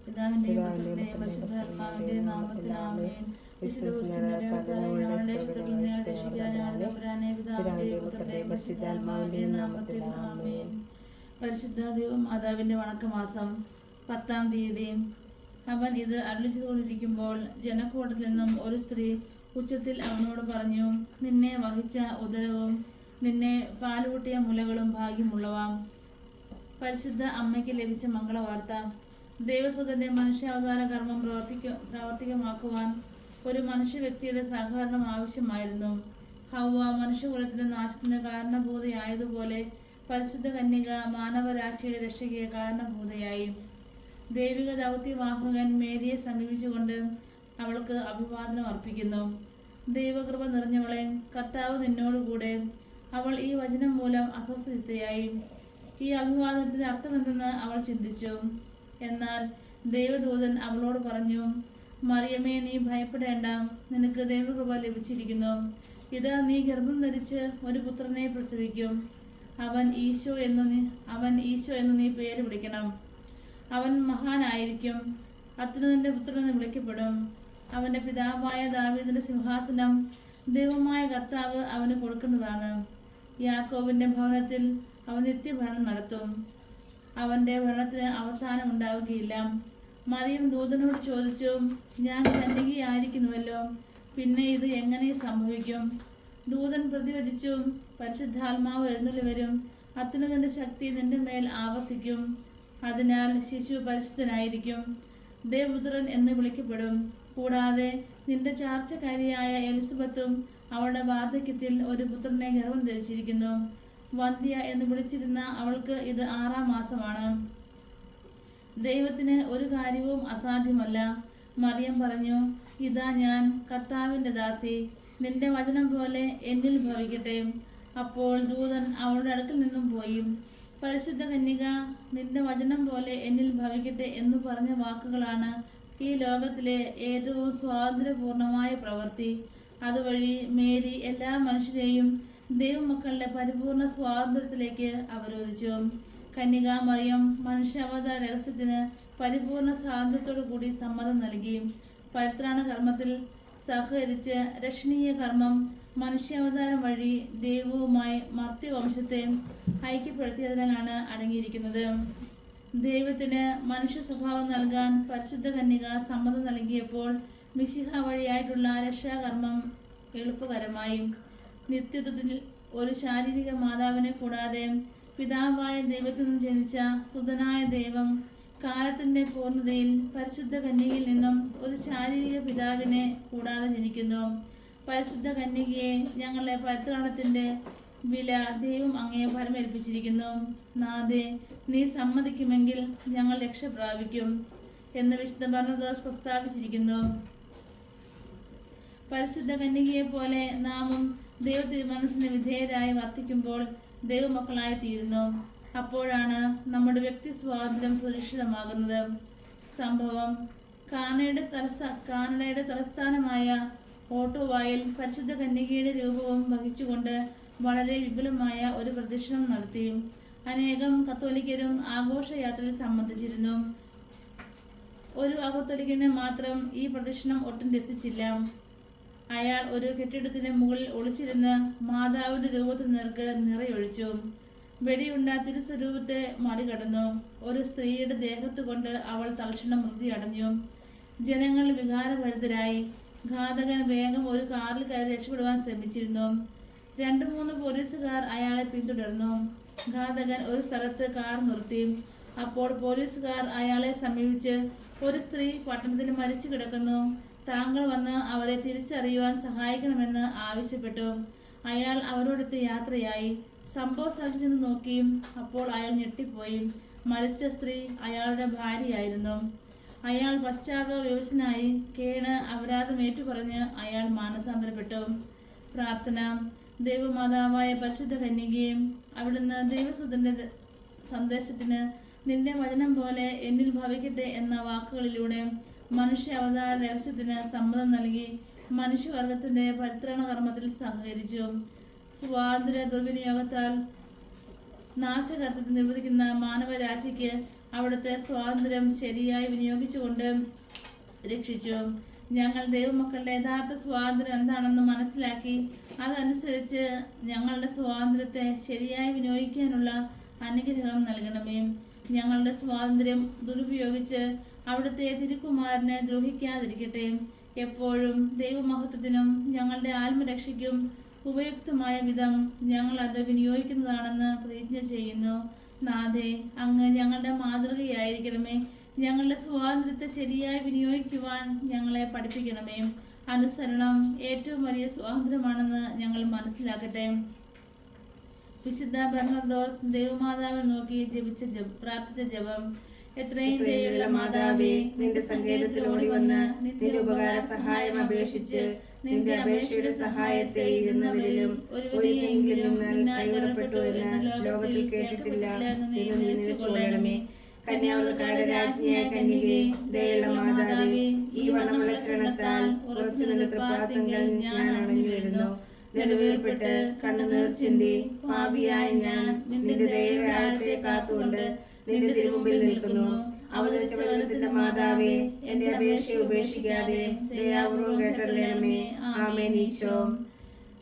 പിതാവിന്റെയും പുത്രന്റെയും പരിശുദ്ധാത്മാവിന്റെയും നാമത്തിൽ ആമേൻ. ഞങ്ങളുടെ ശത്രുക്കളെ രക്ഷിക്കാൻ ഞങ്ങളുടെ പുരാനെ പിതാവിന്റെയും പുത്രന്റെയും പരിശുദ്ധാത്മാവിന്റെയും നാമത്തിൽ ആമേൻ. പരിശുദ്ധ ദൈവമാതാവിന്റെ വണക്കമാസം 10-ാം തീയതി. അവൻ ഇത് അരുളിച്ചുകൊണ്ടിരിക്കുമ്പോൾ ജനക്കൂട്ടത്തിൽ നിന്നും ഒരു സ്ത്രീ ഉച്ചത്തിൽ അവനോട് പറഞ്ഞു, നിന്നെ വഹിച്ച ഉദരവും നിന്നെ പാലുകൂട്ടിയ മുലകളും ഭാഗ്യമുള്ളവാം. പരിശുദ്ധ അമ്മയ്ക്ക് ലഭിച്ച മംഗളവാർത്ത. ദൈവസുതന്റെ മനുഷ്യാവതാര കർമ്മം പ്രാവർത്തികമാക്കുവാൻ ഒരു മനുഷ്യ വ്യക്തിയുടെ സഹകരണം ആവശ്യമായിരുന്നു. ഹൗവ മനുഷ്യകുലത്തിന്റെ നാശത്തിന് കാരണഭൂതയായതുപോലെ പരിശുദ്ധ കന്യക മാനവരാശിയുടെ രക്ഷയ്ക്ക് കാരണഭൂതയായി. ദൈവിക ദൗത്യവാഹകൻ മേരിയെ സമീപിച്ചുകൊണ്ട് അവൾക്ക് അഭിവാദനം അർപ്പിക്കുന്നു. ദൈവകൃപ നിറഞ്ഞവളെ, കർത്താവ് നിന്നോടുകൂടെ. അവൾ ഈ വചനം മൂലം അസ്വസ്ഥചിത്തയായി. ഈ അഭിവാദനത്തിന്റെ അർത്ഥമെന്തെന്ന് അവൾ ചിന്തിച്ചു. എന്നാൽ ദൈവദൂതൻ അവളോട് പറഞ്ഞു, മറിയമേ, നീ ഭയപ്പെടേണ്ട, നിനക്ക് ദൈവകൃപ ലഭിച്ചിരിക്കുന്നു. ഇതാ, നീ ഗർഭം ധരിച്ച് ഒരു പുത്രനെ പ്രസവിക്കും. അവൻ ഈശോ എന്ന് നീ പേര് വിളിക്കണം. അവൻ മഹാനായിരിക്കും, അത്യുന്നതന്റെ പുത്രൻ എന്ന് വിളിക്കപ്പെടും. അവന്റെ പിതാവായ ദാവീദിന്റെ സിംഹാസനം ദൈവമായ കർത്താവ് അവന് കൊടുക്കുന്നതാണ്. യാക്കോബിന്റെ ഭവനത്തിൽ അവൻ നിത്യഭരണം നടത്തും. അവന്റെ ഭരണത്തിന് അവസാനം ഉണ്ടാവുകയില്ല. മറിയം ദൂതനോട് ചോദിച്ചു, ഞാൻ കന്യകയായിരിക്കുന്നുവല്ലോ, പിന്നെ ഇത് എങ്ങനെ സംഭവിക്കും? ദൂതൻ പ്രതിവചിച്ചു, പരിശുദ്ധാത്മാവ് എഴുന്നള്ളി വരും, അത്യുന്നതന്റെ ശക്തി നിന്റെ മേൽ ആവസിക്കും. അതിനാൽ ശിശു പരിശുദ്ധനായിരിക്കും, ദേവപുത്രൻ എന്ന് വിളിക്കപ്പെടും. കൂടാതെ നിന്റെ ചാർച്ചക്കാരിയായ എലിസബത്തും അവളുടെ വാർദ്ധക്യത്തിൽ ഒരു പുത്രനെ ഗർഭം ധരിച്ചിരിക്കുന്നു. വന്ധ്യ എന്ന് വിളിച്ചിരുന്ന അവൾക്ക് ഇത് 6-ാം മാസമാണ്. ദൈവത്തിന് ഒരു കാര്യവും അസാധ്യമല്ല. മറിയം പറഞ്ഞു, ഇതാ, ഞാൻ കർത്താവിന്റെ ദാസി, നിന്റെ വചനം പോലെ എന്നിൽ ഭവിക്കട്ടെ. അപ്പോൾ ദൂതൻ അവളുടെ അടുക്കൽ നിന്നും പോയി. പരിശുദ്ധ കന്യക, നിന്റെ വചനം പോലെ എന്നിൽ ഭവിക്കട്ടെ എന്ന് പറഞ്ഞ വാക്കുകളാണ് ഈ ലോകത്തിലെ ഏറ്റവും സ്വാതന്ത്ര്യപൂർണമായ പ്രവൃത്തി. അതുവഴി മേരി എല്ലാ മനുഷ്യരെയും ദൈവമക്കളുടെ പരിപൂർണ സ്വാതന്ത്ര്യത്തിലേക്ക് അവരോധിച്ചു. കന്യക മറിയം മനുഷ്യാവതാര രഹസ്യത്തിന് പരിപൂർണ സ്വാതന്ത്ര്യത്തോടു കൂടി സമ്മതം നൽകി. പരിത്രാണ കർമ്മത്തിൽ സഹകരിച്ച് രക്ഷണീയ കർമ്മം മനുഷ്യാവതാരം വഴി ദൈവവുമായി മർത്യവംശത്തെ ഐക്യപ്പെടുത്തിയതിനാണ് അടങ്ങിയിരിക്കുന്നത്. ദൈവത്തിന് മനുഷ്യ സ്വഭാവം നൽകാൻ പരിശുദ്ധ കന്യക സമ്മതം നൽകിയപ്പോൾ മിശിഹ വഴിയായിട്ടുള്ള രക്ഷാകർമ്മം എളുപ്പകരമായി. നിത്യത്വത്തിൽ ഒരു ശാരീരിക മാതാവിനെ കൂടാതെ പിതാവായ ദൈവത്തിൽ നിന്ന് ജനിച്ച സുതനായ ദൈവം കാലത്തിന്റെ പൂർണ്ണതയിൽ പരിശുദ്ധ കന്യകയിൽ നിന്നും ഒരു ശാരീരിക പിതാവിനെ കൂടാതെ ജനിക്കുന്നു. പരിശുദ്ധ കന്യകയെ ഞങ്ങളുടെ പരിത്രാണത്തിന്റെ വില ദൈവം അങ്ങയെ ഫലമേൽപ്പിച്ചിരിക്കുന്നു. നാഥേ, നീ സമ്മതിക്കുമെങ്കിൽ ഞങ്ങൾ രക്ഷ പ്രാപിക്കും എന്ന് വിശുദ്ധ ബർണ്ണബാസ് പ്രസ്താവിച്ചിരിക്കുന്നു. പരിശുദ്ധ കന്യകയെ പോലെ നാമും ദൈവത്തിന്റെ മനസ്സിന് വിധേയരായി വർത്തിക്കുമ്പോൾ ദൈവമക്കളായി തീരുന്നു. അപ്പോഴാണ് നമ്മുടെ വ്യക്തി സ്വാതന്ത്ര്യം സുരക്ഷിതമാകുന്നത്. സംഭവം: കാനഡയുടെ തലസ്ഥാനമായ ഓട്ടോവായിൽ പരിശുദ്ധ കന്യകയുടെ രൂപവും വഹിച്ചുകൊണ്ട് വളരെ വിപുലമായ ഒരു പ്രദക്ഷിണം നടത്തി. അനേകം കത്തോലിക്കരും ആഘോഷയാത്രയിൽ സംബന്ധിച്ചിരുന്നു. ഒരു കത്തോലിക്കന് മാത്രം ഈ പ്രദക്ഷിണം ഒട്ടും രസിച്ചില്ല. അയാൾ ഒരു കെട്ടിടത്തിന്റെ മുകളിൽ ഒളിച്ചിരുന്ന് മാതാവിന്റെ രൂപത്തിന് നേർക്ക് നിറയൊഴിച്ചു. വെടിയുണ്ട തിരുസ്വരൂപത്തെ മറികടന്നു. ഒരു സ്ത്രീയുടെ ദേഹത്ത് കൊണ്ട് അവൾ തൽക്ഷണം മൃതി അടഞ്ഞു. ജനങ്ങൾ വികാരഭരിതരായി. ഘാതകൻ വേഗം ഒരു കാറിൽ കയറി രക്ഷപ്പെടുവാൻ ശ്രമിച്ചിരുന്നു. 2-3 പോലീസുകാർ അയാളെ പിന്തുടർന്നു. ഘാതകൻ ഒരു സ്ഥലത്ത് കാർ നിർത്തി. അപ്പോൾ പോലീസുകാർ അയാളെ സമീപിച്ച്, ഒരു സ്ത്രീ പട്ടണത്തിൽ മരിച്ചു കിടക്കുന്നു, താങ്കൾ വന്ന് അവരെ തിരിച്ചറിയുവാൻ സഹായിക്കണമെന്ന് ആവശ്യപ്പെട്ടു. അയാൾ അവരോടൊത്ത് യാത്രയായി. സംഭവ സ്ഥലത്ത് ചെന്ന് നോക്കി. അപ്പോൾ അയാൾ ഞെട്ടിപ്പോയി. മരിച്ച സ്ത്രീ അയാളുടെ ഭാര്യയായിരുന്നു. അയാൾ പശ്ചാത്താപവിവശനായി കേണ് അപരാധം ഏറ്റുപറഞ്ഞ് അയാൾ മാനസാന്തരപ്പെട്ടു. പ്രാർത്ഥന. ദൈവമാതാവായ പരിശുദ്ധ കന്യകയും അവിടുന്ന് ദൈവസുതന്റെ സന്ദേശത്തിന് നിന്റെ വചനം പോലെ എന്നിൽ ഭവിക്കട്ടെ എന്ന വാക്കുകളിലൂടെ മനുഷ്യ അവതാര രഹസ്യത്തിന് സമ്മതം നൽകി മനുഷ്യവർഗത്തിന്റെ പരിത്രാണ കർമ്മത്തിൽ സഹകരിച്ചു. സ്വാതന്ത്ര്യ ദുർവിനിയോഗത്താൽ നാശകർത്തത്തിൽ നിർവഹിക്കുന്ന മാനവരാശിക്ക് അവിടുത്തെ സ്വാതന്ത്ര്യം ശരിയായി വിനിയോഗിച്ചുകൊണ്ട് രക്ഷിച്ചു. ഞങ്ങൾ ദൈവമക്കളുടെ യഥാർത്ഥ സ്വാതന്ത്ര്യം എന്താണെന്ന് മനസ്സിലാക്കി അതനുസരിച്ച് ഞങ്ങളുടെ സ്വാതന്ത്ര്യത്തെ ശരിയായി വിനിയോഗിക്കാനുള്ള അനുഗ്രഹം നൽകണമേ. ഞങ്ങളുടെ സ്വാതന്ത്ര്യം ദുരുപയോഗിച്ച് അവിടുത്തെ തിരുക്കുമാരനെ ദ്രോഹിക്കാതിരിക്കട്ടെ. എപ്പോഴും ദൈവമഹത്വത്തിനും ഞങ്ങളുടെ ആത്മരക്ഷയ്ക്കും ഉപയുക്തമായ വിധം ഞങ്ങൾ അത് വിനിയോഗിക്കുന്നതാണെന്ന് പ്രതിജ്ഞ ചെയ്യുന്നു. നാഥേ, അങ്ങ് ഞങ്ങളുടെ മാതൃകയായിരിക്കണമേ. ഞങ്ങളുടെ സ്വാതന്ത്ര്യത്തെ ശരിയായി വിനിയോഗിക്കുവാൻ ഞങ്ങളെ പഠിപ്പിക്കണമേ. അനുസരണം ഏറ്റവും വലിയ സ്വാതന്ത്ര്യമാണെന്ന് ഞങ്ങൾ മനസ്സിലാക്കട്ടെ. വിശുദ്ധ ബെർണർദോസ് ദൈവമാതാവിനെ നോക്കി പ്രാർത്ഥിച്ച ജപം. എത്രയും ദയുള്ള മാതാവേ, നിന്റെ സങ്കേതത്തിൽ ഓടി വന്ന് നിന്റെ ഉപകാര സഹായം അപേക്ഷിച്ച് നിന്റെ അപേക്ഷയുടെ സഹായത്തെ ഇരുന്നവരിലും ഒരുവനെങ്കിലും കൈവിടപ്പെട്ടു എന്ന് ലോകത്തിൽ കേട്ടിട്ടില്ല എന്ന് നീ നിശ്ചയിച്ചുകൊള്ളണമേ. കന്യാവതക്കാരുടെ രാജ്ഞിയായ കന്യകേ, ദയുള്ള മാതാവേ, ഈ വണ്ണമുള്ള ശരണത്താൽ ഉറച്ചു നിന്റെ തൃപ്പാദങ്ങൾ ഞാൻ അണഞ്ഞു വരുന്നു. നെടുവേർപ്പെട്ട് കണ്ണുനീർ ചിന്തി പാപിയായ ഞാൻ നിന്റെ ദയയുടെ ആഴത്തെ കാത്തുകൊണ്ട് നിന്റെ തിരുമുമ്പിൽ നിൽക്കുന്നു. അവതരിച്ച വചനത്തിന്റെ മാതാവേ, എന്റെ അപേക്ഷയെ ഉപേക്ഷിക്കാതെ ദയാപൂർവം കേട്ടറിയണമേ. ആമേൻ. ഈശോ.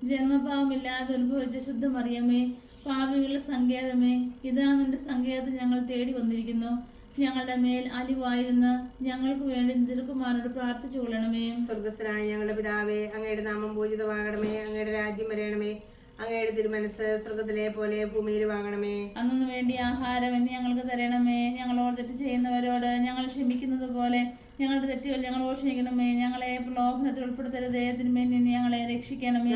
ജന്മപാവമില്ലാതെ ഉത്ഭവിച്ച ശുദ്ധമറിയമേ, പാപികളുടെ സങ്കേതമേ, ഇതാ നിന്റെ സങ്കേതത്തിൽ ഞങ്ങൾ തേടി വന്നിരിക്കുന്നു. ഞങ്ങളുടെ മേൽ അലിവായിരുന്ന് ഞങ്ങൾക്ക് വേണ്ടി തിരുക്കുമാരനോട് പ്രാർത്ഥിച്ചു കൊള്ളണമേ. സ്വർഗസ്ഥനായ ഞങ്ങളുടെ പിതാവേ, അങ്ങയുടെ നാമം പൂജിതമാകണമേ. അങ്ങയുടെ രാജ്യം വരയണമേ. അങ്ങയുടെ തിരുമനസ് സ്വർഗത്തിലെ പോലെ ഭൂമിയിലുമാകണമേ. അന്നു വേണ്ടി ആഹാരം എന്ന് ഞങ്ങൾക്ക് തരണമേ. ഞങ്ങളോട് തെറ്റ് ചെയ്യുന്നവരോട് ഞങ്ങൾ ക്ഷമിക്കുന്നത് പോലെ ഞങ്ങളുടെ തെറ്റുകൾ ഞങ്ങളോട് ക്ഷമിക്കണമേ. ഞങ്ങളെ പ്രലോഭനത്തിൽ ഉൾപ്പെടുത്തരുതേ, തിന്മയിൽ നിന്ന് ഞങ്ങളെ രക്ഷിക്കണമേ.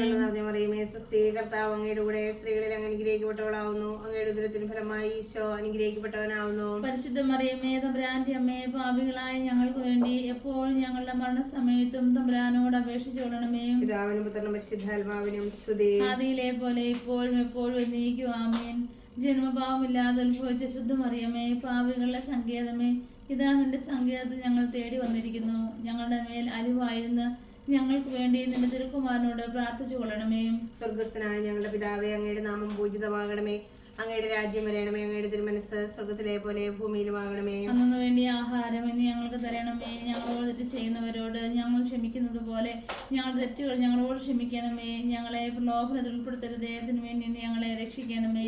കർത്താവ് അങ്ങയുടെ കൂടെ സ്ത്രീകളിൽ അങ്ങ് അനുഗ്രഹിക്കപ്പെട്ടവളാവുന്നു. അങ്ങയുടെ ഉദരത്തിന് ഫലമായി ഈശോ അനുഗ്രഹിക്കപ്പെട്ടവനാവുന്നു. പരിശുദ്ധ മറിയമേ, തമ്പുരാന്റെ അമ്മേ, പാപികളായ ഞങ്ങൾക്ക് വേണ്ടി എപ്പോഴും ഞങ്ങളുടെ മരണസമയത്തും തമ്പുരാനോട് അപേക്ഷിച്ചു കൊള്ളണമേ. പിതാവിനും പുത്രനും പരിശുദ്ധാത്മാവിനും സ്തുതി. ആദിയിലെ പോലെ ഇപ്പോഴും എപ്പോഴും എന്നേക്കും ആമേൻ. ജന്മഭാവമില്ലാതെ ഉത്ഭവിച്ച ശുദ്ധമറിയമേ, പാപികളുടെ സങ്കേതമേ, ഇതാ നിന്റെ സങ്കേതത്തിൽ ഞങ്ങൾ തേടി വന്നിരിക്കുന്നു. ഞങ്ങളുടെ മേൽ അലിവായിരുന്ന് ഞങ്ങൾക്ക് വേണ്ടി നിന്റെ തിരുക്കുമാരനോട് പ്രാർത്ഥിച്ചു കൊള്ളണമേ. സ്വർഗസ്ഥനായ ഞങ്ങളുടെ പിതാവേ, അങ്ങയുടെ നാമം പൂജിതമാകണമേ. അങ്ങയുടെ രാജ്യം വരയണമേ. അങ്ങയുടെ തിരുമനസ് സ്വർഗത്തിലെ പോലെ ഭൂമിയിലുമാകണമേ. അന്നു വേണ്ടി ആഹാരം എന്ന് ഞങ്ങൾക്ക് തരണമേ. ഞങ്ങളോട് തെറ്റ് ചെയ്യുന്നവരോട് ഞങ്ങൾ ക്ഷമിക്കുന്നത് പോലെ ഞങ്ങളുടെ തെറ്റുകൾ ഞങ്ങളോട് ക്ഷമിക്കണമേ. ഞങ്ങളെ പ്രലോഭനത്തിൽ ഉൾപ്പെടുത്തരുതേ, തിന്മയിൽ നിന്ന് ഞങ്ങളെ രക്ഷിക്കണമേ.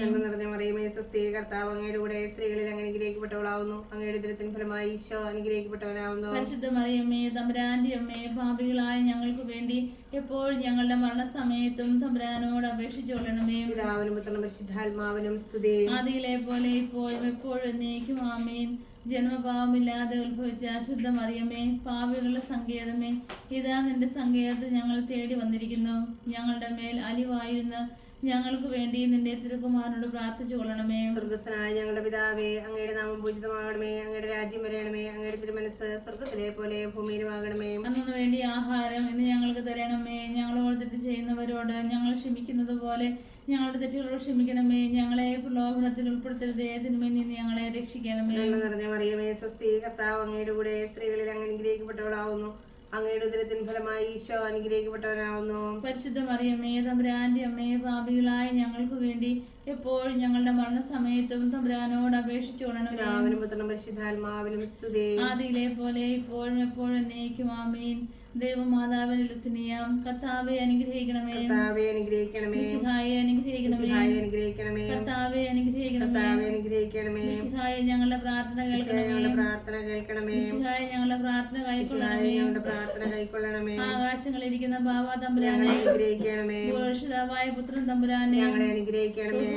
കർത്താവ് അങ്ങയുടെ കൂടെ സ്ത്രീകളിൽ അങ്ങ് അനുഗ്രഹിക്കപ്പെട്ടവളാവുന്നു. അങ്ങയുടെ ഉദരത്തിൻ ഫലമായി ഈശോ അനുഗ്രഹിക്കപ്പെട്ടവനാവുന്നു. പരിശുദ്ധ മറിയമ്മേ, തമ്പുരാന്റെ അമ്മേ, പാപികളായ ഞങ്ങൾക്ക് വേണ്ടി എപ്പോഴും ഞങ്ങളുടെ മരണസമയത്തും തമ്പുരാനോട് അപേക്ഷിച്ചു കൊള്ളണമേ. പിതാവിനും പുത്രനും പരിശുദ്ധാത്മാവിനും സ്തുതി. ആദിയിലെ പോലെ ഇപ്പോഴും എപ്പോഴും എന്നേക്കും ആമേൻ. ജന്മപാവമില്ലാതെ ഉത്ഭവിച്ച ശുദ്ധ മറിയമേ, പാപികളുടെ സങ്കേതമേ, ഇതാ നിന്റെ സങ്കേതത്തിൽ ഞങ്ങൾ തേടി വന്നിരിക്കുന്നു. ഞങ്ങളുടെ മേൽ അലിവായിരുന്ന് ഞങ്ങൾക്ക് വേണ്ടി നിന്റെ തിരുക്കുമാരനോട് പ്രാർത്ഥിച്ചു കൊള്ളണമേ. സ്വർഗസ്ഥനായ ഞങ്ങളുടെ പിതാവേ, അങ്ങയുടെ നാമം പൂജിതമാകണമേ. അങ്ങയുടെ രാജ്യം വരയണമേ. അങ്ങയുടെ തിരുമനസ് സ്വർഗത്തിലെ പോലെ ഭൂമിയിലുമാകണമേ. അന്നു വേണ്ടി ആഹാരം ഇന്ന് ഞങ്ങൾക്ക് തരണമേ. ഞങ്ങളോട് തെറ്റ് ചെയ്യുന്നവരോട് ഞങ്ങൾ ക്ഷമിക്കുന്നത് പോലെ ഞങ്ങളുടെ തെറ്റുകളോട് ക്ഷമിക്കണമേ. ഞങ്ങളെ പ്രലോഭനത്തിൽ ഉൾപ്പെടുത്തരുതേ, തിന്മയിൽ നിന്ന് ഞങ്ങളെ രക്ഷിക്കണമേ. നിറഞ്ഞ മറിയമേ, സ്വസ്തി. കർത്താവ് അങ്ങയുടെ കൂടെ സ്ത്രീകളിൽ അങ്ങ് അനുഗ്രഹിക്കപ്പെട്ടവളാവുന്നു. അങ്ങയുടെ ഉദരത്തിൻ ഫലമായി ഈശോ അനുഗ്രഹിക്കപ്പെട്ടവനാവുന്നു. പരിശുദ്ധ മറിയമേ, തമ്പുരാന്റെ അമ്മേ, പാപികളായ ഞങ്ങൾക്ക് വേണ്ടി എപ്പോഴും ഞങ്ങളുടെ മരണസമയത്തും തമ്പുരാനോട് അപേക്ഷിച്ചു കൊള്ളണമേ. പിതാവിനും പുത്രനും പരിശുദ്ധാത്മാവിനും സ്തുതി. ആദിയിലെ പോലെ ഇപ്പോഴും എപ്പോഴും എന്നേക്കും ആമേൻ. ദൈവമാതാവിന്റെ ലുത്തിനിയാം കർത്താവെ അനുഗ്രഹിക്കണമേ. കർത്താവെ അനുഗ്രഹിക്കണമേ. മിശിഹായെ അനുഗ്രഹിക്കണമേ. അനുഗ്രഹിക്കണമേ. കർത്താവെ അനുഗ്രഹിക്കണമേ. അനുഗ്രഹിക്കണമേ. മിശിഹായെ ഞങ്ങളുടെ പ്രാർത്ഥന കേൾക്കണമേ. പ്രാർത്ഥന കേൾക്കണമേ. മിശിഹായെ ഞങ്ങളുടെ പ്രാർത്ഥന കൈക്കൊള്ളണമേ. പ്രാർത്ഥന കൈക്കൊള്ളണമേ. ആകാശങ്ങളിരിക്കുന്ന ബാബാ തമ്പുരാനെ അനുഗ്രഹിക്കണമേ. രക്ഷിതാവായ പുത്രൻ തമ്പുരാനെ ഞങ്ങളെ അനുഗ്രഹിക്കണമേ.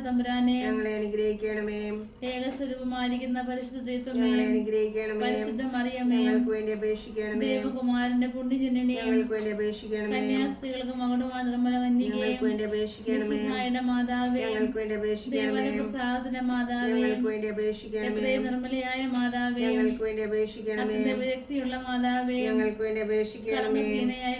തമ്പുരാനെ ഞങ്ങളെ അനുഗ്രഹിക്കണമേ. ഏകസ്വരൂപമായിരിക്കുന്ന പരിശുദ്ധ ഞങ്ങളെ അനുഗ്രഹിക്കണമേ. പരിശുദ്ധ മറിയമേ, ഞങ്ങൾക്ക് വേണ്ടി അപേക്ഷിക്കണമേ. ദേവകുമാരന്റെ പുണ്യജനനിയെ ഞങ്ങൾക്ക് വേണ്ടി അപേക്ഷിക്കണമേ. കന്യാസ്ത്രീകൾക്ക് മകുടമായ നിർമ്മല കന്യകയെ ഞങ്ങൾക്ക് വേണ്ടി അപേക്ഷിക്കണമേ. മിശിഹായുടെ മാതാവേ, ഞങ്ങൾക്ക് വേണ്ടി അപേക്ഷിക്കണമേ. ദൈവപ്രസാദത്തിന്റെ മാതാവേ, ഞങ്ങൾക്ക് വേണ്ടി അപേക്ഷിക്കണമേ. എത്രയും നിർമ്മലയായ മാതാവേ, ഞങ്ങൾക്ക് വേണ്ടി അപേക്ഷിക്കണമേ. വ്യക്തിയുള്ള മാതാവേ, ഞങ്ങൾക്ക് വേണ്ടി അപേക്ഷിക്കണമേ.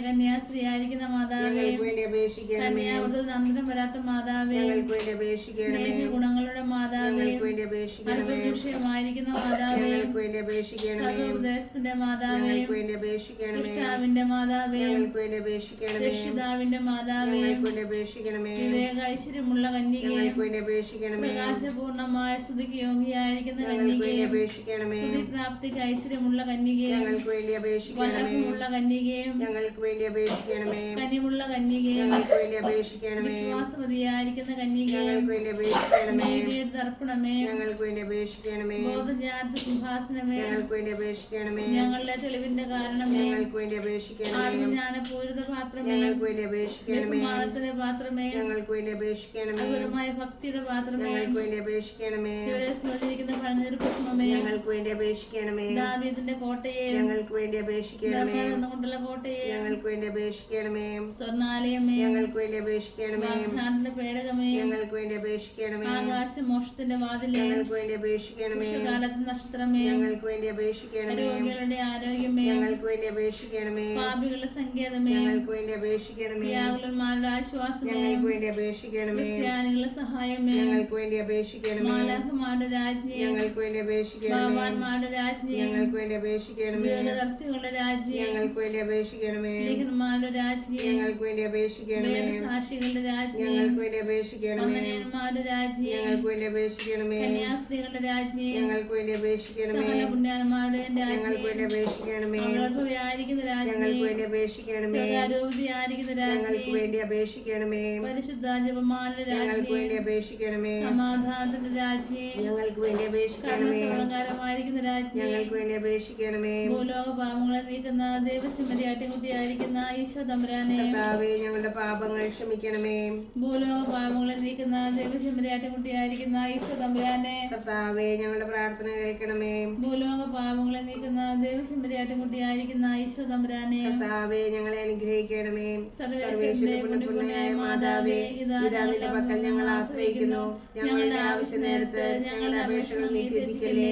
കന്യാസ്ത്രീയായിരിക്കുന്ന മാതാവേ, ഞങ്ങൾക്ക് വേണ്ടി അപേക്ഷിക്കണമേ. കന്യാവ്രതത്തിന് അന്തരം വരാത്ത മാതാവേ, ഞങ്ങൾക്ക് ഞങ്ങൾക്ക് വേണ്ടി അപേക്ഷിക്കണമേ. സ്നേഹഗുണങ്ങളുടെ മാതാവേ, ഞങ്ങൾക്ക് വേണ്ടി അപേക്ഷിക്കണമേ. അത്ഭുതമായിരിക്കുന്ന മാതാവേ, ഞങ്ങൾക്ക് വേണ്ടി അപേക്ഷിക്കണമേ. സർവ്വദേശത്തിന്റെ മാതാവേ, ഞങ്ങൾക്ക് വേണ്ടി അപേക്ഷിക്കണമേ. സൃഷ്ടാവിന്റെ മാതാവേ, ഞങ്ങൾക്ക് വേണ്ടി അപേക്ഷിക്കണമേ. രക്ഷിതാവിന്റെ മാതാവേ, ഞങ്ങൾക്ക് വേണ്ടി അപേക്ഷിക്കണമേ. വിവേക ഐശ്വര്യമുള്ള കന്യകേ, ഞങ്ങൾക്ക് വേണ്ടി അപേക്ഷിക്കണമേ. പ്രകാശപൂർണമായ സ്തുതിക്ക് യോഗ്യയായിരിക്കുന്ന ഞങ്ങൾക്ക് വേണ്ടി കന്യകേ, അപേക്ഷിക്കണമേ. സ്തുതിപ്രാപ്തിക്ക് ഐശ്വര്യമുള്ള കന്യകേ, ഞങ്ങൾക്ക് വേണ്ടി അപേക്ഷിക്കണമേ. വല്ലഭമുള്ള കന്യകേ, ഞങ്ങൾക്ക് വേണ്ടി അപേക്ഷിക്കണമേ. കനിവുള്ള കന്യകേ, ഞങ്ങൾക്ക് വേണ്ടി അപേക്ഷിക്കണമേ. വിശ്വാസവതിയായിരിക്കുന്ന കന്യകേ, ഞങ്ങൾക്ക് വേണ്ടി അപേക്ഷിക്കണമേ. നീതിയുടെ തർപ്പണമേ, ഞങ്ങൾക്ക് വേണ്ടി അപേക്ഷിക്കണമേ. ബോധജ്ഞാനത്തെ സിംഹാസനമേ, ഞങ്ങൾക്ക് വേണ്ടി അപേക്ഷിക്കണമേ. ഞങ്ങളുടെ തെളിവിന്റെ കാരണമേ, ഞങ്ങൾക്ക് വേണ്ടി അപേക്ഷിക്കണമേ. ആത്മജ്ഞാനപൂരിത പാത്രമേ, ഞങ്ങൾക്ക് വേണ്ടി അപേക്ഷിക്കണമേ. ബഹുമാനത്തിന്റെ പാത്രമേ, ഞങ്ങൾക്ക് വേണ്ടി അപേക്ഷിക്കണമേ. അഗുരമായ ഭക്തിയുടെ പാത്രമേ, ഞങ്ങൾക്ക് വേണ്ടി അപേക്ഷിക്കണമേ. ഇവരെ സ്മരിച്ചിരിക്കുന്ന പഴനീർ പുഷ്പമേ, ഞങ്ങൾക്ക് വേണ്ടി അപേക്ഷിക്കണമേ. ദാവീദിന്റെ കോട്ടയെ, ഞങ്ങൾക്ക് വേണ്ടി അപേക്ഷിക്കണമേ. കൊണ്ടുള്ള കോട്ടയെ, ഞങ്ങൾക്ക് വേണ്ടി അപേക്ഷിക്കണമേ. സ്വർണാലയമേ, ഞങ്ങൾക്ക് വേണ്ടി അപേക്ഷിക്കണമേ. വാഗ്ദാനത്തിന്റെ പേടകമേ, ഞങ്ങൾക്ക് വേണ്ടി അപേക്ഷിക്കണമേ. ആകാശമോക്ഷത്തിന്റെ വാതിലേ, ഞങ്ങൾക്ക് വേണ്ടി അപേക്ഷിക്കണമേ. കാലത്ത് നക്ഷത്രമേ, ഞങ്ങൾക്ക് വേണ്ടി അപേക്ഷിക്കണമേ. രോഗികളുടെ ആരോഗ്യമേ, ഞങ്ങൾക്ക് വേണ്ടി അപേക്ഷിക്കണമേ. പാപികളുടെ സങ്കേതമേ, ഞങ്ങൾക്ക് വേണ്ടി അപേക്ഷിക്കണമേ. വ്യാകുലന്മാരുടെ ആശ്വാസമേ, ഞങ്ങൾക്ക് വേണ്ടി അപേക്ഷിക്കണമേ. ക്രിസ്ത്യാനികളുടെ സഹായമേ, ഞങ്ങൾക്ക് വേണ്ടി അപേക്ഷിക്കണമേ. മാലാഖമാരുടെ രാജ്ഞി, ഞങ്ങൾക്ക് വേണ്ടി അപേക്ഷിക്കണമേ. ബാബാന്മാരുടെ രാജ്ഞി, ഞങ്ങൾക്ക് വേണ്ടി അപേക്ഷിക്കണമേ. ദീർഘദർശികളുടെ രാജ്ഞി, ഞങ്ങൾക്ക് വേണ്ടി അപേക്ഷിക്കണമേ. സ്നേഹന്മാരുടെ രാജ്ഞി, ഞങ്ങൾക്ക് വേണ്ടി അപേക്ഷിക്കണമേ. വേദസാക്ഷികളുടെ രാജ്ഞി, ഞങ്ങൾക്ക് വേണ്ടി അപേക്ഷിക്കണമേ. വന്ദനന്മാരുടെ രാജ്ഞി, ഞങ്ങൾക്ക് വേണ്ടി അപേക്ഷിക്കണമേ. കന്യാസ്ത്രീകളുടെ രാജ്ഞി, ഞങ്ങൾക്ക് വേണ്ടി അപേക്ഷിക്കണമേ. സകല പുണ്യാന്മാരുടെ ഞങ്ങൾക്ക് വേണ്ടി രാജ്ഞി, അപേക്ഷിക്കണമേ. അമലോത്ഭവയായിരിക്കുന്ന രാജ്ഞി, ഞങ്ങൾക്ക് വേണ്ടി അപേക്ഷിക്കണമേ. സ്വകാരോപതിയായിരിക്കുന്ന ഞങ്ങൾക്ക് രാജ്ഞി, വേണ്ടി അപേക്ഷിക്കണമേ. പരിശുദ്ധ ജപമാരുടെ ഞങ്ങൾക്ക് രാജ്ഞി, വേണ്ടി അപേക്ഷിക്കണമേ. സമാധാനത്തിന്റെ രാജ്ഞി, ഞങ്ങൾക്ക് വേണ്ടി അപേക്ഷിക്കണമേ. കർണസമലങ്കാരമായിരിക്കുന്ന രാജ്ഞി, ഞങ്ങൾക്ക് വേണ്ടി അപേക്ഷിക്കണമേ. ഭൂലോക പാപങ്ങളെ നീക്കുന്ന ദൈവചെമ്മരിയാട്ടിൻകുട്ടിയായിരിക്കുന്ന ഈശോ തമ്പുരാനെ, കർത്താവേ, ഞങ്ങളുടെ പാപങ്ങൾ ക്ഷമിക്കണമേ. ഭൂലോക പാപങ്ങളെ നീക്കുന്ന ദൈവചെമ്മരിയാട്ടിൻകുട്ടിയായിരിക്കുന്ന ഈശോ തമ്പുരാനെ, കർത്താവേ, ഞങ്ങളുടെ പ്രാർത്ഥന കേൾക്കണമേ. ഭൂലോക പാപങ്ങളെ നീക്കുന്ന ദൈവചെമ്മരിയാട്ടിൻകുട്ടിയായിരിക്കുന്ന ഈശോ തമ്പുരാനെ, കർത്താവേ, ഞങ്ങളെ അനുഗ്രഹിക്കണമേ. സർവേശ്വരന്റെ പുണ്യപൂർണ്ണയായ മാതാവേ, ഇതാ നിന്റെ പക്കൽ ഞങ്ങൾ ആശ്രയിക്കുന്നു. ഞങ്ങളുടെ ആവശ്യ നേരത്ത് ഞങ്ങളുടെ അപേക്ഷകൾ നീ ത്യജിക്കല്ലേ.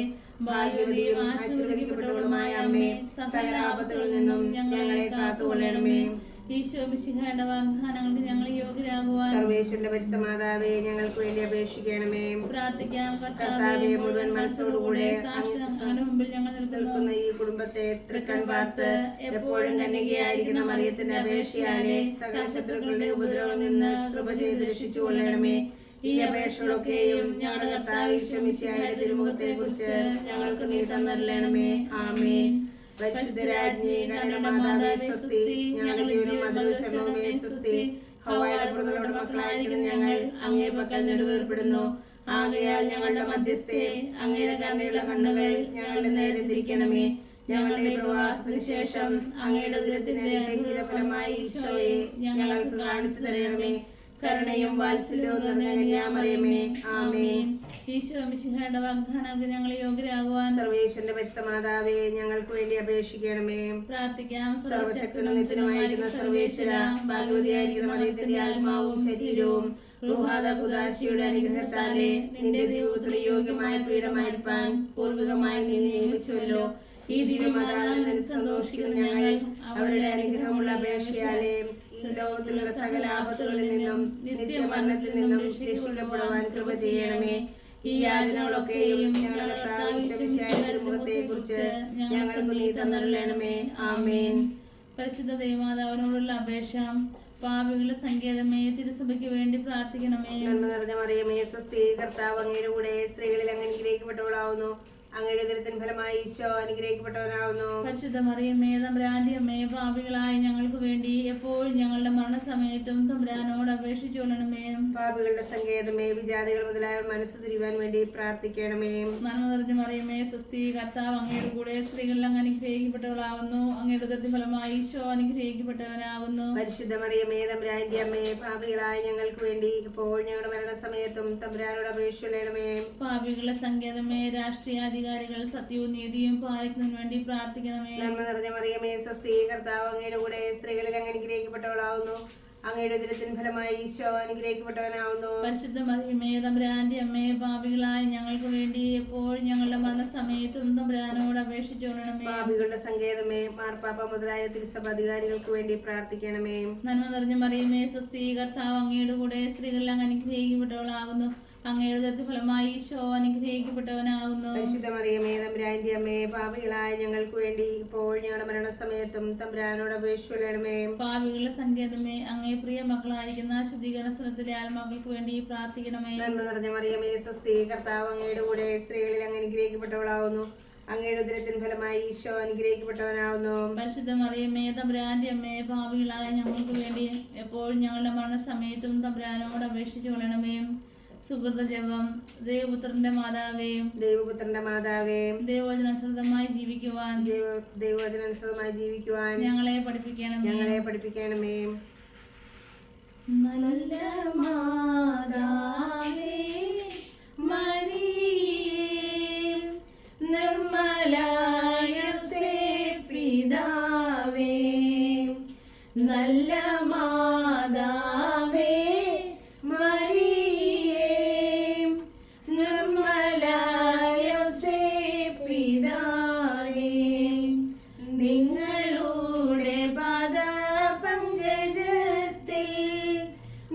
ഭാഗ്യവതിയും ആശീർവദിക്കപ്പെട്ടവളുമായ അമ്മേ, സകല ആപത്തുകളിൽ നിന്നും ഞങ്ങളെ കാത്തുകൊള്ളണമേ. ഈശോ മിശിഹായുടെ വാഗ്ദാനങ്ങൾക്ക് ഞങ്ങൾ യോഗ്യരാകുവാൻ സർവേശ്വരന്റെ പരിശുദ്ധ മാതാവേ, ഞങ്ങൾക്ക് വേണ്ടി അപേക്ഷിക്കണമേ. പ്രാർത്ഥിക്കാം. കർത്താവേ, മുഴുവൻ മനസ്സോടുകൂടെ സാക്ഷിയുടെ മുമ്പിൽ ഞങ്ങൾ നിൽക്കുന്നു. നിൽക്കുന്ന ഈ കുടുംബത്തെ തൃക്കൺ പാർത്ത് എപ്പോഴും കന്യകയായിരിക്കുന്ന മറിയത്തിന്റെ അപേക്ഷയാലെ സകല ശത്രുക്കളുടെ ഉപദ്രവങ്ങളിൽ നിന്ന് കൃപ ചെയ്ത് രക്ഷിച്ചു കൊള്ളണമേ. ഈ അപേക്ഷകളൊക്കെയും ഞങ്ങളുടെ കർത്താവ് ഈശോ മിശിഹായുടെ തിരുമുഖത്തെ കുറിച്ച് ഞങ്ങൾക്ക് നീ തന്നരുളണമേ. ആമേൻ. പരിശുദ്ധരാജ്ഞി, കരുണമാതാവേ സ്വസ്തി. ഞങ്ങളുടെ ദൈവം മധുരശരണമേ സ്വസ്തി. ഹവ്വായുടെ പുത്രരുടെ മക്കളായിരിക്കുന്ന ഞങ്ങൾ അങ്ങേ പക്കൽ നെടുവേർപ്പെടുന്നു. ആകയാൽ ഞങ്ങളുടെ മധ്യസ്ഥയെ അങ്ങയുടെ കരുണയുള്ള കണ്ണുകൾ ഞങ്ങളുടെ നേരെ തിരിക്കണമേ. ഞങ്ങളുടെ പ്രവാസത്തിന് ശേഷം അങ്ങയുടെ ഉദരത്തിന്റെ അനുഗ്രഹീത ഫലമായി ഈശോയെ ഞങ്ങൾക്ക് കാണിച്ചു തരണമേ. കരുണയും വാത്സല്യവും നിറഞ്ഞ കന്യാമറിയമേ, ആമേൻ. ഈശോ മിശിഹായുടെ വാഗ്ദാനങ്ങൾക്ക് ഞങ്ങൾ യോഗ്യരാകുവാൻ സർവേശ്വരന്റെ പരിശുദ്ധ മാതാവേ, ഞങ്ങൾക്ക് വേണ്ടി അപേക്ഷിക്കണമേ. പ്രാർത്ഥിക്കാം. സർവശക്തനും നിത്യനുമായിരിക്കുന്ന സർവേശ്വര, ഭാഗ്യവതിയായിരിക്കുന്ന മറിയത്തിന്റെ ആത്മാവും ശരീരവും റൂഹാദ ഖുദാശിയുടെ അനുഗ്രഹത്താലെ നിന്റെ ദൈവത്തിന് യോഗ്യമായ പീഠമായിരിക്കാൻ പൂർവികമായി നീ നിയമിച്ചുവല്ലോ. ഈ ദിവ്യമാതാവിൽ നിന്ന് സന്തോഷിക്കുന്ന ഞങ്ങൾ അവരുടെ അനുഗ്രഹമുള്ള അപേക്ഷയാലെ ഈ ലോകത്തിലുള്ള സകല ആപത്തുകളിൽ നിന്നും നിത്യമരണത്തിൽ നിന്നും രക്ഷിക്കപ്പെടുവാൻ കൃപ ചെയ്യണമേ. ഈ യാചനകളൊക്കെയും ഞങ്ങളുടെ കർത്താവ് ഈശോ മിശിഹായുടെ മുഖത്തെ കുറിച്ച് ഞങ്ങൾക്ക് നീ തന്നരുളണമേ. ആമേൻ. പരിശുദ്ധ ദൈവമാതാവിനോടുള്ള അപേക്ഷ. പാപികളുടെ സങ്കേതമേ, തിരുസഭയ്ക്ക് വേണ്ടി പ്രാർത്ഥിക്കണമേ. നന്മ നിറഞ്ഞ മറിയമേ സ്വസ്തി. കർത്താവ് അങ്ങയുടെ കൂടെ സ്ത്രീകളിൽ അങ്ങ് അനുഗ്രഹിക്കപ്പെട്ടവളാവുന്നു. അങ്ങയുടെ ഉദരത്തിൻ ഫലമായി ഈശോ അനുഗ്രഹിക്കപ്പെട്ടവനാവുന്നു. പരിശുദ്ധ മറിയമേ, തമ്പുരാന്റെ അമ്മേ, പാപികളായ ഞങ്ങൾക്ക് വേണ്ടി എപ്പോഴും ഞങ്ങളുടെ മരണസമയത്തും തമ്പുരാനോട് അപേക്ഷിച്ചുകൊള്ളണമേ. പാപികളുടെ സങ്കേതമേ, വിജാതികൾ മുതലായ മനസ്സ് തിരിവാൻ വേണ്ടി പ്രാർത്ഥിക്കണമേ. നന്മ നിറഞ്ഞ മറിയമേ സ്വസ്തി. കർത്താവ് അങ്ങയുടെ കൂടെ സ്ത്രീകളിൽ അങ്ങ് അനുഗ്രഹിക്കപ്പെട്ടവളാവുന്നു. അങ്ങയുടെ ഉദരത്തിൻ ഫലമായി ഈശോ അനുഗ്രഹിക്കപ്പെട്ടവനാകുന്നു. പരിശുദ്ധ മറിയമേ, തമ്പുരാന്റെ അമ്മേ, പാപികളായ ഞങ്ങൾക്ക് വേണ്ടി എപ്പോഴും ഞങ്ങളുടെ മരണസമയത്തും തമ്പുരാനോട് അപേക്ഷിച്ചുകൊള്ളണമേ. പാപികളുടെ സങ്കേതമേ, രാഷ്ട്രീയാധികാരികൾ സത്യവും നീതിയും പാലിക്കുന്നതിന് വേണ്ടി പ്രാർത്ഥിക്കണമേ. നന്മ നിറഞ്ഞ മറിയമേ സ്വസ്തി. കർത്താവ് അങ്ങയുടെ കൂടെ സ്ത്രീകളിൽ അങ്ങ് അനുഗ്രഹിക്കപ്പെട്ടവളാവുന്നു. അങ്ങയുടെ ഉദരത്തിൻ ഫലമായി ഈശോ അനുഗ്രഹിക്കപ്പെട്ടവനാവുന്നു. പരിശുദ്ധ മറിയമേ തമ്പുരാന്റെ അമ്മേ, പാപികളായ ഞങ്ങൾക്ക് വേണ്ടി എപ്പോഴും ഞങ്ങളുടെ മരണസമയത്തും തമ്പുരാനോട് അപേക്ഷിച്ചു കൊള്ളണമേ. പാപികളുടെ സങ്കേതമേ, മാർപ്പാപ്പ മുതലായ തിരുസഭ അധികാരികൾക്ക് വേണ്ടി പ്രാർത്ഥിക്കണമേ. നന്മ നിറഞ്ഞ മറിയമേ, സ്വസ്തി, കർത്താവ് അങ്ങയുടെ കൂടെ സ്ത്രീകളിൽ അങ്ങ് അനുഗ്രഹിക്കപ്പെട്ടവളാകുന്നു. അങ്ങയുടെ ഉദരത്തിൻ ഫലമായി ഈശോ അനുഗ്രഹിക്കപ്പെട്ടവനാകുന്നു. പരിശുദ്ധ മറിയമേ തമ്പുരാന്റെ അമ്മേ, പാപികളായ ഞങ്ങൾക്ക് വേണ്ടി ഇപ്പോൾ ഞങ്ങളുടെ മരണസമയത്തും തമ്പുരാനോട് അപേക്ഷിക്കണമേ. പാപികളുടെ സങ്കേതമേ, അങ്ങേ പ്രിയ മക്കളായിരിക്കുന്ന ശുദ്ധീകരണ സ്ഥലത്തിലെ ആത്മാക്കൾക്ക് വേണ്ടി പ്രാർത്ഥിക്കണമേ. നന്മ നിറഞ്ഞ മറിയമേ, സ്വസ്തി, കർത്താവ് അങ്ങയുടെ കൂടെ സ്ത്രീകളിൽ അങ്ങ് അനുഗ്രഹിക്കപ്പെട്ടവളാവുന്നു. അങ്ങയുടെ ഉദരത്തിൻ ഫലമായി ഈശോ അനുഗ്രഹിക്കപ്പെട്ടവനാവുന്നു. പരിശുദ്ധ മറിയമേ തമ്പുരാന്റെ അമ്മേ, പാപികളായ ഞങ്ങൾക്ക് വേണ്ടി എപ്പോഴും ഞങ്ങളുടെ മരണസമയത്തും തമ്പുരാനോട് അപേക്ഷിച്ചു കൊള്ളണമേ. സുഹൃത ജപം. ദൈവപുത്രന്റെ മാതാവേ, ദൈവപുത്രന്റെ മാതാവേ, ദൈവവചനാനുസൃതമായി ജീവിക്കുവാൻ ഞങ്ങളെ പഠിപ്പിക്കണമേ. നല്ല മാതാവേ മരിയേ, നിർമ്മലായ പിതാവേ, നല്ല മാതാവേ മരിയേ, നിർമ്മലായ പിതാവേ, നിങ്ങളുടെ പാദപങ്കജത്തിൽ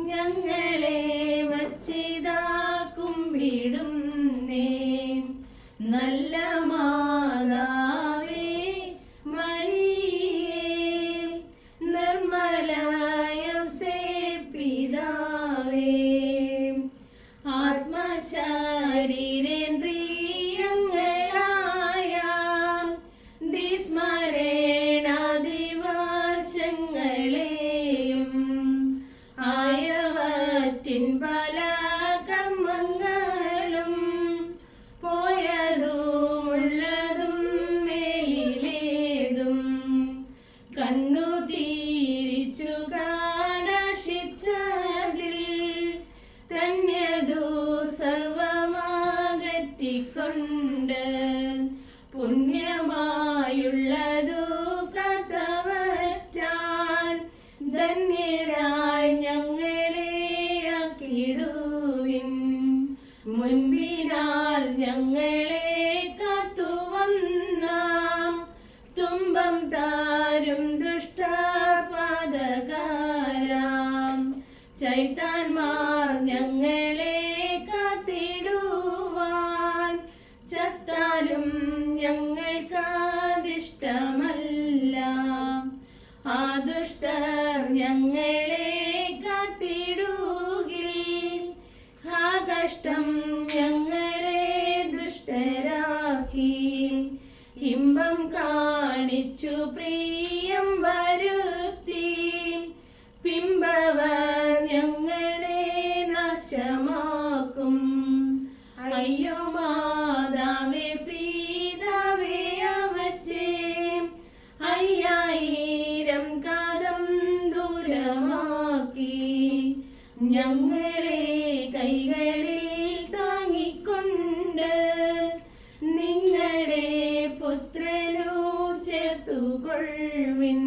ഞങ്ങളെ വച്ചിതാക്കും വിടുന്നേ. നല്ല മാതാവേ മരിയേ, നിർമ്മലായ പിതാവേ, ആത്മശരീരേന്ദ്രിയങ്ങളായ ദിസ്മരണാദിവാസങ്ങളെയും ആയവറ്റിൻ പല കർമ്മങ്ങളും പോയതുമുള്ളതും മേലിലേതും കണ്ണു തിരിച്ചു കാടക്ഷിച്ചതിൽ ധന്യതു സർവമാകറ്റിക്കൊണ്ട് പുണ്യമായുള്ളതു കാത്തവറ്റാൽ ധന്യരായി ഞങ്ങളെ ആക്കിടുവിൻ. മുൻപിനാൽ ഞങ്ങളെ കാത്തുവന്ന തുമ്പം താരും ദുഷ്ടപാതകാരാം ചൈത്താന്മാർ ഞങ്ങളെ കാത്തിടുവാൻ ചത്താലും ഞങ്ങൾക്കതിഷ്ടമല്ല. ആ ദുഷ്ടർ ഞങ്ങളെ കാത്തിടുകിൽ ആ കഷ്ടം ഞങ്ങളെ ദുഷ്ടരാക്കി. ഇമ്പം കാണിച്ചു പ്രിയം വരുത്തി പിമ്പവർ ഞങ്ങളെ നാശമാക്കും. അയ്യോ മാതാവേ പിതാവേ അവറ്റേ, 5000 കാതം ദൂരമാക്കി ഞങ്ങളെ കൈകളിൽ താങ്ങിക്കൊണ്ട് നിങ്ങളുടെ പുത്രനു ചേർത്തുകൊള്ളുവിൻ.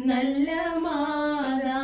നല്ല മാതാ